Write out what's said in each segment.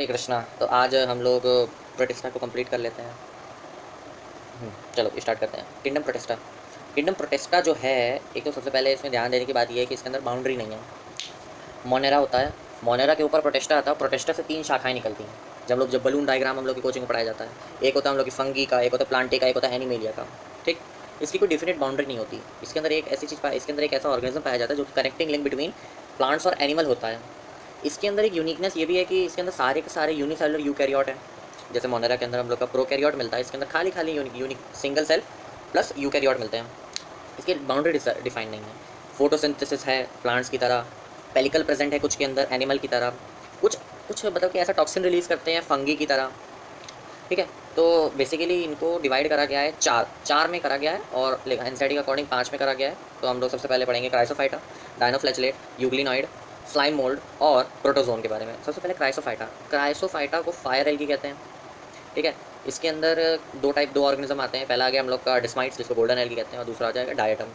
हरे कृष्णा। तो आज हम लोग प्रोटेस्टा को कंप्लीट कर लेते हैं। चलो स्टार्ट करते हैं। किंगडम प्रोटेस्टा जो है, एक तो सबसे पहले इसमें ध्यान देने की बात यह है कि इसके अंदर बाउंड्री नहीं है। मोनेरा होता है, मोनेरा के ऊपर प्रोटेस्टा आता है, प्रोटेस्टा से 3 शाखाएं निकलती हैं। जब बलून डायग्राम हम लोग की कोचिंग में पढ़ाया जाता है, एक होता है हम लोग की फंगी का, एक होता है प्लांटे का, एक होता है एनिमेलिया का। ठीक, इसकी कोई डिफिनेट बाउंड्री नहीं होती। इसके अंदर एक ऐसी चीज़ इसके अंदर एक ऐसा ऑर्गेनिज्म पाया जाता है जो कि कनेक्टिंग लिंक बिटवीन प्लांट्स और एनिमल होता है। इसके अंदर एक यूनिकनेस ये भी है कि इसके अंदर सारे के सारे यूनिसेलुलर यूकैरियोट हैं। जैसे मोनेरा के अंदर हम लोग का प्रोकैरियोट मिलता है, इसके अंदर खाली खाली unique single cell plus eukaryote मिलते हैं। इसकी बाउंड्री डिफाइन नहीं है। फोटोसिंथेसिस है प्लांट्स की तरह, पेलिकल प्रेजेंट है कुछ के अंदर एनिमल की तरह, कुछ कुछ मतलब कि ऐसा टॉक्सिन रिलीज़ करते हैं फंगी की तरह। ठीक है, तो बेसिकली इनको डिवाइड करा गया है चार में करा गया है, और एनसीईआरटी के अकॉर्डिंग 5 में करा गया है। तो हम लोग सबसे पहले पढ़ेंगे क्राइसोफाइटा, डायनोफ्लैचलेट, यूग्लिनॉइड, स्लाइम मोल्ड और प्रोटोजोन के बारे में। सबसे पहले क्राइसोफाइटा को फायर एल्गी कहते हैं। ठीक है, इसके अंदर दो ऑर्गेनिज्म आते हैं। पहला आ गया हम लोग का डिस्माइट्स, जिसको गोल्डन एल्गी कहते हैं, और दूसरा आ जाएगा डायटम।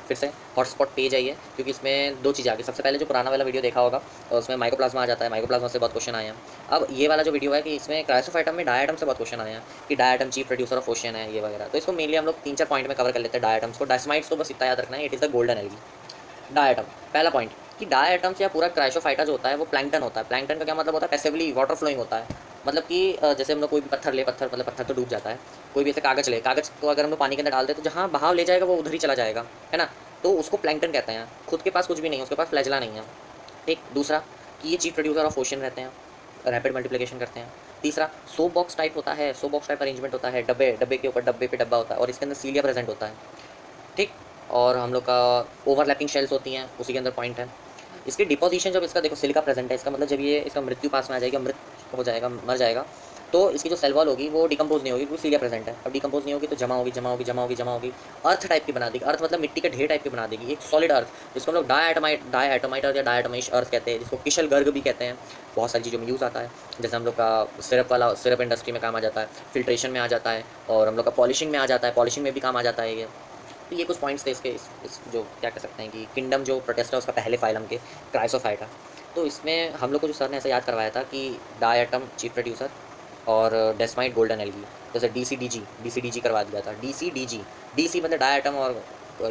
फिर से हॉटस्पॉट पेज है ये, क्योंकि इसमें 2 चीज़ें आ गई। सबसे पहले जो पुराना वाला वीडियो देखा होगा, और उसमें माइकोप्लाज्मा आ जाता है, माइकोप्लाज्मा से बहुत क्वेश्चन आए हैं। अब ये वाला जो वीडियो है कि इसमें क्राइसोफाइटम में डायटम से बहुत क्वेश्चन आए हैं कि diatom chief producer of ocean है, ये वगैरह। तो इसको मेनली हम लोग 3-4 पॉइंट में कवर कर लेते हैं डायटम्स को। डायस्माइट्स तो बस इतना याद रखना है, it is the golden algae. Diatom, पहला पॉइंट कि डायटम्स या पूरा क्राइसोफाइटा जो होता है वो प्लैंकटन होता है। प्लैंकटन का क्या मतलब होता है? पैसिवली वाटर फ्लोइंग होता है। मतलब कि जैसे हम लोग कोई भी पत्थर मतलब पत्थर तो डूब जाता है। कोई भी ऐसे कागज़ को अगर हम लोग पानी के अंदर डाल दें तो जहाँ बहाव ले जाएगा वो उधर ही चला जाएगा, है ना। तो उसको प्लैंकटन कहते हैं। खुद के पास कुछ भी नहीं है, उसके पास फ्लैजला नहीं है। ठीक, दूसरा कि ये चीफ प्रोड्यूसर ऑफ ओशन रहते हैं, रैपिड मल्टीप्लिकेशन करते हैं। तीसरा सोप बॉक्स टाइप होता है, सोप बॉक्स टाइप अरेंजमेंट होता है। डब्बे के ऊपर डब्बे पे डब्बा होता है, और इसके अंदर सीलिया प्रेजेंट होता है। ठीक, और हम लोग का ओवरलैपिंग शेल्स होती हैं, उसी के अंदर पॉइंट है। इसकी डिपोजिशन जब इसका देखो सिलिका प्रेजेंट है, इसका मतलब जब ये इसका मृत्यु पास में आ जाएगा, मृत हो जाएगा, मर जाएगा, तो इसकी जो सेल वॉल होगी वो डिकम्पोज नहीं होगी, वो सीलिया प्रेजेंट है। अब डिकम्पोज नहीं होगी तो जमा होगी, अर्थ टाइप की बना देगी। अर्थ मतलब मिट्टी के ढेर टाइप की बना देगी, एक सॉलिड अर्थ, जिसको हम लोग डायटमाइट या डायटमाइश अर्थ कहते हैं, जिसको किशल गर्ग भी कहते हैं। बहुत सारी चीज़ों में यूज़ आता है। जैसे हम लोग का सिरप इंडस्ट्री में काम आ जाता है, फिल्ट्रेशन में आ जाता है, और हम लोग का पॉलिशिंग में आ जाता है, पॉलिशिंग में भी काम आ जाता है ये। तो ये कुछ पॉइंट्स थे इसके, इस जो क्या कह सकते हैं कि किंगडम जो प्रोटेस्टा है उसका पहले फाइलम के क्राइसोफाइटा। तो इसमें हम लोग को जो सर ने ऐसा याद करवाया था कि डायटम चीफ प्रोड्यूसर और डेस्माइट गोल्डन एल्गी, जैसे डी सी डी जी करवा दिया था। डी सी मतलब डायटम और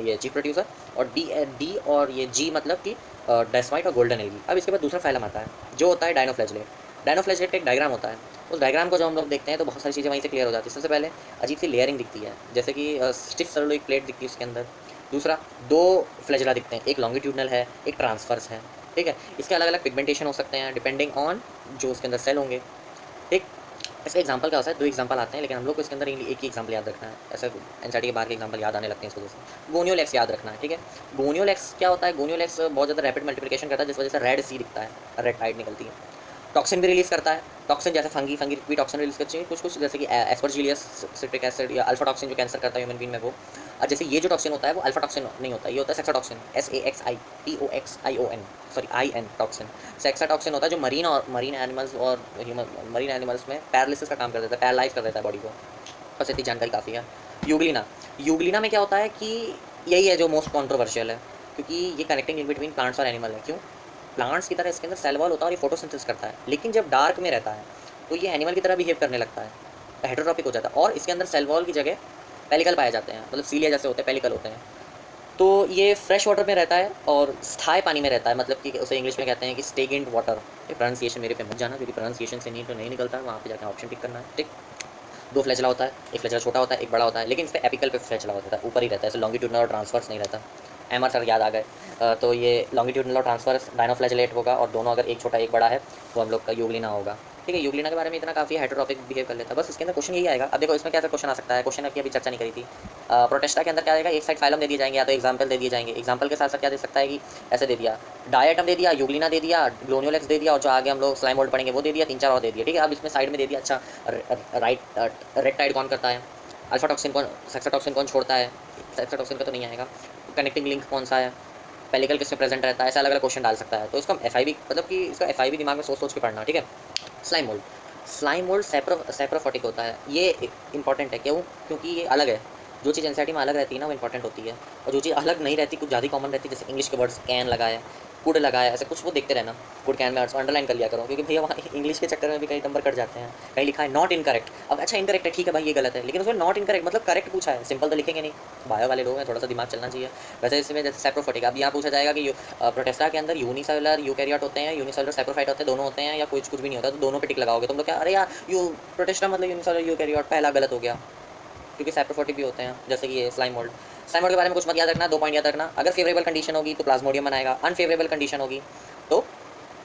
ये चीफ प्रोड्यूसर, और डी और ये जी मतलब कि डेस्माइट और गोल्डन एल्गी। अब इसके बाद दूसरा फाइलम आता है जो होता है डायनोफ्लैचलेट का एक डायग्राम होता है। उस डायग्राम को जब हम लोग देखते हैं तो बहुत सारी चीज़ें वहीं से क्लियर हो जाती है। सबसे पहले अजीब सी लेयरिंग दिखती है, जैसे कि स्टिफ सेलुलोइक प्लेट दिखती है उसके अंदर। दूसरा, 2 फ्लैजेला दिखते हैं, एक लॉन्गिट्यूडनल है, एक ट्रांसफर्स है। ठीक है, इसके अलग अलग पिगमेंटेशन हो सकते हैं डिपेंडिंग ऑन जो उसके अंदर सेल होंगे। ठीक, इसका एग्जांपल क्या होता है? 2 एग्जांपल आते हैं, लेकिन हम लोग को इसके अंदर एक ही एग्जांपल याद रखना है। ऐसा एनसीईआरटी के बाहर के एग्जांपल याद आने लगते हैं इस वजह से। गोनियोलेक्स याद रखना है। ठीक है, गोनियोलेक्स क्या होता है? गोनियोलेक्स बहुत ज़्यादा रैपिड मल्टीप्लिकेशन करता है, जिस वजह से रेड सी दिखता है, रेड टाइड निकलती है। टॉक्सिन भी रिलीज़ करता है, टॉक्सिन जैसे फंगी भी टॉक्सिन रिलीज़ करती है, कुछ जैसे कि एस्परजिलियस सिट्रिक एसिड या अल्फा टॉक्सिन जो कैंसर करता है ह्यूमन बीइंग में वो। और जैसे ये जो टॉक्सिन होता है वो अल्फा टॉक्सिन नहीं होता है, ये होता है सेक्साटॉक्सिन, SAXITOXION सॉरी IN टॉक्सिन। सेक्साटॉक्सिन होता है जो मरीन एनिमल्स और मरीन एनिमल्स में पैरालिसिस का काम कर देता है, पैरालाइज कर देता है बॉडी को। बस इतनी जानकारी काफ़ी है। यूग्लिना में क्या होता है कि यही है जो मोस्ट कॉन्ट्रोवर्शियल है, क्योंकि ये कनेक्टिंग लिंक बिटवीन प्लांट्स और एनिमल है। क्यों? प्लांट्स की तरह इसके अंदर सेल वॉल होता है और ये फोटोसिंथेसिस करता है, लेकिन जब डार्क में रहता है तो ये एनिमल की तरह बिहेव करने लगता है, हेटेरोट्रॉपिक हो जाता है, और इसके अंदर सेल वॉल की जगह पेलिकल पाए जाते हैं, मतलब सीलिया जैसे होते हैं, पेलिकल होते हैं। तो ये फ्रेश वाटर में रहता है और स्थायी पानी में रहता है, मतलब कि उसे इंग्लिश में कहते हैं कि स्टेगेंट वाटर। ये प्रोनाउंसिएशन मेरे पे मत जाना, क्योंकि प्रोनाउंसिएशन से नहीं तो नहीं निकलता है, वहाँ पे जाकर ऑप्शन टिक करना है। ठीक, 2 फ्लैजला होता है, एक फ्लैजला छोटा होता है, एक बड़ा होता है, लेकिन इस पर एपिकल पे फ्लैजला होता है, ऊपर ही रहता है, ऐसे लॉन्गिट्यूडनल और ट्रांसफर्स नहीं रहता। MR सर याद आ गए। तो ये लॉन्गिट्यूडनल और ट्रांसफर्स डायनोफ्लैचलेट होगा, और दोनों अगर एक छोटा एक बड़ा है तो हम लोग का यूग्लिना होगा। ठीक है, यूग्लिना के बारे में इतना काफ़ी हेटेरोट्रॉपिक बिहेव कर लेता है। बस इसके अंदर क्वेश्चन यही आएगा। अब देखो इसमें क्या क्वेश्चन आ सकता है, क्वेश्चन की अभी चर्चा नहीं करी थी। प्रोटेस्टा के अंदर क्या आएगा? एक साइड फाइलम दे दिए जाएंगे, या तो एग्जाम्पल दे दिए जाएंगे। एग्जाम्पल के साथ साथ क्या दे सकता है कि ऐसे दे दिया, डायटम दे दिया, यूग्लिना दे दिया, ग्लोनियोलेक्स दे दिया, और जो आगे हम लोग स्लाइम मोल्ड पढ़ेंगे वो दे दिया, 3-4 और दे दिया। ठीक है, अब इसमें साइड में दे दिया, अच्छा रेड टाइड कौन करता है, अल्फा टॉक्सिन कौन, सेक्साटॉक्सिन कौन छोड़ता है, सेक्साटॉक्सिन का तो नहीं आएगा, कनेक्टिंग लिंक कौन सा है, पेलिकल किसमें प्रेजेंट रहता है, ऐसा अलग अलग क्वेश्चन डाल सकता है। तो इसका FIB मतलब कि इसका FIB दिमाग में सोच सोच के पढ़ना। ठीक है, स्लाइम मोल्ड सेप्रोफोटिक होता है, ये इंपॉर्टेंट है। क्यों? क्योंकि ये अलग है। जो चीज़ एनसीईआरटी में अलग रहती है ना वो इंपॉर्टेंट होती है, और जो चीज़ अलग नहीं रहती, कुछ ज़्यादा कॉमन रहती है, जैसे इंग्लिश के वर्ड्स कैन लगा है, कुड लगा है, ऐसे कुछ वो देखते रहना। कुड कैन में अंडरलाइन कर लिया करो, क्योंकि भैया वहाँ इंग्लिश के चक्कर में भी कई नंबर कट जाते हैं। कहीं लिखा है नॉट इनकरेक्ट, अब अच्छा इनकरेक्ट है, ठीक है भाई ये गलत है, लेकिन उसमें नॉट इनकरेक्ट मतलब करेक्ट पूछा है, सिंपल तो लिखेंगे नहीं। बायो वाले लोग हैं, थोड़ा सा दिमाग चलना चाहिए। वैसे इसमें जैसे सेप्रोफाइटिक, अब यहाँ पूछा जाएगा कि प्रोटेस्टा के अंदर यूनिसेलुलर यूकैरियोट होते हैं, यूनिसेलुलर सेप्रोफाइट होते हैं, दोनों होते हैं या कुछ कुछ भी नहीं होता, तो दोनों पे टिक लगाओगे तुम लोग क्या, अरे यार यू प्रोटेस्टा मतलब यूनिसेलुलर यूकैरियोट, पहला गलत हो गया, क्योंकि सेप्रोफाइटिक भी होते हैं, जैसे कि ये स्लाइम मोल्ड। स्लाइम मोल्ड के बारे में कुछ मत याद रखना, 2 पॉइंट याद रखना, अगर फेवरेबल कंडीशन होगी तो प्लाज्मोडियम बनाएगा, अनफेवरेबल कंडीशन होगी तो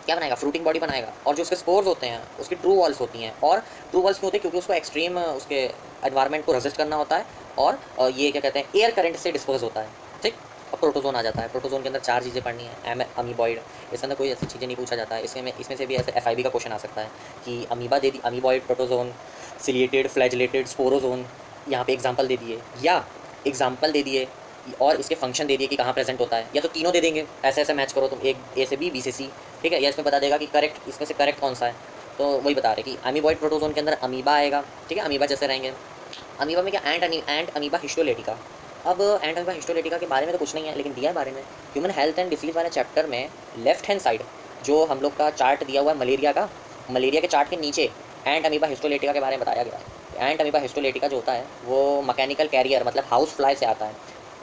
क्या बनाएगा, फ्रूटिंग बॉडी बनाएगा। और जो उसके स्पोर्स होते हैं उसकी ट्रू वॉल्स होती हैं, और ट्रू वॉल्स क्यों होती है, क्योंकि उसको एक्सट्रीम उसके एनवायरनमेंट को रेजिस्ट करना होता है, और ये क्या कहते हैं एयर करंट से डिस्पोज होता है, ठीक। अब प्रोटोजोन आ जाता है, प्रोटोजोन के अंदर 4 चीज़ें पढ़नी है, अमीबॉइड, इसके अंदर कोई ऐसी चीज़ें नहीं पूछा जाता है, इसमें से भी ऐसे FIB का क्वेश्चन आ सकता है कि अमीबा दे दी, amoeboid, protozoan, ciliated, flagellated, sporozoan, यहाँ पे एग्जांपल दे दिए, या एग्जांपल दे दिए और इसके फंक्शन दे दिए कि कहाँ प्रेजेंट होता है, या तो तीनों दे देंगे, ऐसे ऐसे मैच करो तुम, एक A से B, B से C, ठीक है, या इसमें बता देगा कि करेक्ट इसमें से करेक्ट कौन सा है। तो वही बता रहे कि अमीबॉइड प्रोटोजोन के अंदर अमीबा आएगा, ठीक है, अमीबा जैसे रहेंगे। अमीबा में क्या, एंट अमीबा हिस्टोलेटिका। अब एंट अमीबा हिस्टोलेटिका के बारे में तो कुछ नहीं है, लेकिन दिया है बारे में, ह्यूमन हेल्थ एंड डिसीज वाले चैप्टर में लेफ्ट हैंड साइड जो हम लोग का चार्ट दिया हुआ है मलेरिया का, मलेरिया के चार्ट के नीचे एंट अमीबा हिस्टोलेटिका के बारे में बताया गया है। एंट अमीबा हिस्टोलेटिका जो होता है वो मैकेनिकल कैरियर मतलब हाउस फ्लाई से आता है,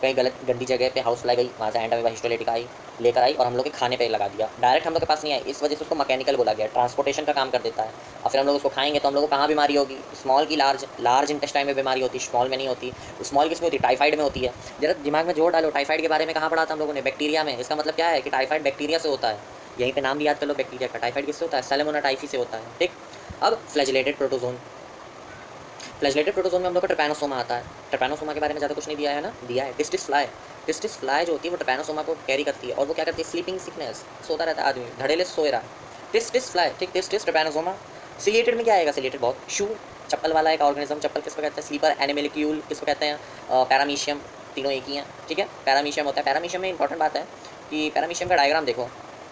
कहीं गलत गंदी जगह पे हाउस फ्लाई गई, वहाँ से एंट अमीबा हिस्टोलेटिका आई, लेकर आई और हम लोग के खाने पे लगा दिया, डायरेक्ट हम लोग के पास नहीं आई, इस वजह से उसको मैकेनिकल बोला गया, ट्रांसपोर्टेशन का काम कर देता है। और फिर हम लोग उसको खाएंगे तो हम लोग को कहाँ बीमारी होगी, स्मॉल की लार्ज इंटेस्टाइन में बीमारी होती है, स्मॉल में नहीं होती। स्मॉल किसमें होती है, टाइफाइड में होती है। जरा दिमाग में जोर डालो, टाइफाइड के बारे में कहाँ पढ़ा था हम लोगों ने, बैक्टीरिया में। इसका मतलब क्या है कि टाइफाइड बैक्टीरिया से होता है, यहीं पे नाम भी याद कर लो बैक्टीरिया का। टाइफाइड किससे होता है, सैल्मोनेला टाइफी से होता है, ठीक। अब फ्लैजिलेटेड प्रोटोजोन, फ्लैजिलेटेड प्रोटोजोन में हम लोग का ट्रिपैनोसोमा आता है। ट्रिपैनोसोमा के बारे में ज़्यादा कुछ नहीं दिया है ना, दिया है टिस्टिस फ्लाई। टिस्टिस फ्लाई जो होती है वो ट्रिपैनोसोमा को कैरी करती है, और वो क्या करती है, स्लीपिंग सिकनेस, सोता रहता है आदमी, धड़ेले से सोए रहा है, टिस्टिस फ्लाई, ठीक, टिस्टिस ट्रिपैनोसोमा। सिलिएटेड में क्या आएगा, सिलिएटेड बहुत शू, चप्पल वाला एक ऑर्गेनिज्म, चप्पल किसको कहते हैं, स्लीपर एनिमलिक्यूल किसको कहते हैं, पैरामीशियम, तीनों एक ही हैं, ठीक है। पैरामीशियम होता है, पैरामीशियम में इंपॉर्टेंट बात है कि पैरामीशियम का डायग्राम देखो,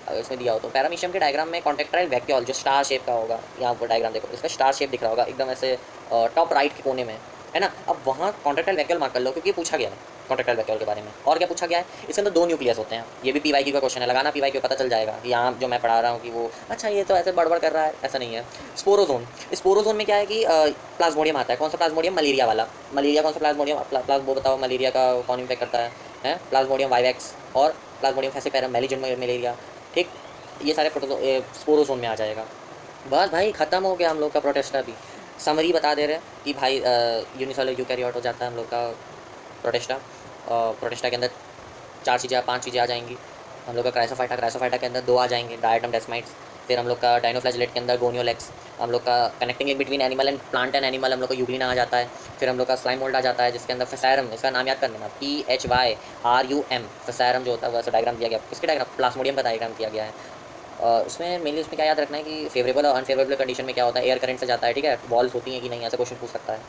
अगर इसमें दिया हो तो पैरामीशियम के डायग्राम में कॉन्ट्रेक्टाइल वैक्यूल जो स्टार शेप का होगा, यहाँ पर डायग्राम देखो, इसमें स्टार शेप दिख रहा होगा एकदम ऐसे टॉप राइट के कोने में, है ना। अब वहाँ कॉन्ट्रेक्टाइल वैक्यूल मार्क कर लो, क्योंकि ये पूछा गया है कॉन्ट्रेक्टाइल वैक्यूल के बारे में। और क्या पूछा गया है, इसके अंदर 2 न्यूक्लियस होते हैं, ये भी PYQ का क्वेश्चन है, लगाना PYQ पता चल जाएगा कि यहाँ जो मैं पढ़ा रहा हूँ कि वो अच्छा ये तो ऐसे बड़बड़ कर रहा है, ऐसा नहीं है। स्पोरोजोन, स्पोरोजोन में क्या है कि प्लाज्मोडियम आता है, कौन सा प्लाज्मोडियम, मलेरिया वाला, मलेरिया कौन सा प्लाज्मोडियम, वो बताओ मलेरिया का कौन इम्पैक्ट करता है प्लाज्मोडियम वाइवेक्स और प्लाज्मोडियम फैसिपेरम मेलिजेंट मलेरिया, ठीक। ये सारे स्पोरोजोन में आ जाएगा। बस भाई ख़त्म हो गया हम लोग का प्रोटेस्टा भी। समरी बता दे रहे हैं कि भाई यूनिसेलुलर यूकैरियोट हो जाता है हम लोग का प्रोटेस्टा। प्रोटेस्टा के अंदर 4 चीज़ें 5 चीज़ें आ जाएंगी। हम लोग का क्राइसोफाइटा के अंदर 2 आ जाएंगे, डायटम डेस्माइट्स। फिर हम लोग का डाइनोफ्लैजिलेट के अंदर गोनियोलेक्स। हम लोग का connecting link between animal and plant and animal हम लोग का यूग्लिना आ जाता है। फिर हम लोग का स्लाइम मोल्ड आ जाता है, जिसके अंदर फेसैरम, इसका नाम याद कर लेना, PHYRUM, फेसैरम जो होता है वैसे डायग्राम दिया गया। किसके डायग्राम, प्लाज्मोडियम का डायग्राम किया गया है। उसमें मेनली उसमें क्या याद रखना है कि फेवरेबल और अनफेवरेबल कंडीशन में क्या होता है, एयर करंट से जाता है, ठीक है, वॉल्स होती हैं कि नहीं, ऐसा क्वेश्चन पूछ सकता है।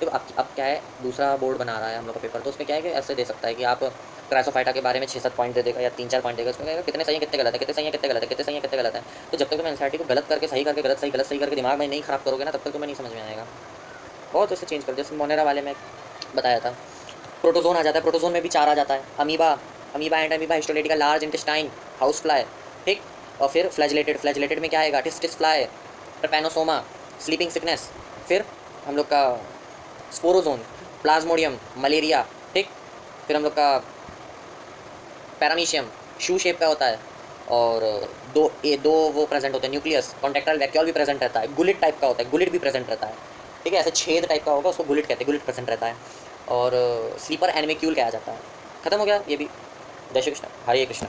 तो अब क्या है, दूसरा बोर्ड बना रहा है हम लोग का पेपर, तो उसमें क्या है कि ऐसे दे सकता है कि आप क्राइसोफाइटा के बारे में 6-7 पॉइंट दे देगा या 3-4 पॉइंट देगा, उसमें कहेगा कितने सही है कितने गलत है, कितने सही है कितने गलत है, कितने सही है कितने गलत है। तो जब तक तुम एनसीईआरटी को गलत करके सही करके गलत सही करके दिमाग में नहीं खराब करोगे ना, तब तक तुम्हें नहीं समझ में आएगा। बहुत ऐसे चेंज कर, जैसे मोनेरा वाले में बताया था। प्रोटोजोन आ जाता है, प्रोटोजोन में भी 4 आ जाता है, amoeba and amoeba histolytica, large intestine, house fly, ठीक। और फिर फ्लैजिलेटेड में क्या आएगा, tsetse fly, trypanosoma, sleeping sickness. फिर हम लोग का स्पोरोजोन, प्लाज्मोडियम, मलेरिया, ठीक। फिर हम लोग का पैरामीशियम, शू शेप का होता है, और दो वो प्रेजेंट होते हैं न्यूक्लियस, कॉन्ट्रेक्टाइल वैक्यूल भी प्रेजेंट रहता है, गुलिट टाइप का होता है, गुलिट भी प्रेजेंट रहता है, ठीक है, ऐसे छेद टाइप का होगा उसको गुलिट कहते हैं, गुलिट प्रेजेंट रहता है। और स्लीपर एनिमिक्यूल कहा जाता है। खत्म हो गया ये भी। जय श्री कृष्ण, हरे कृष्ण।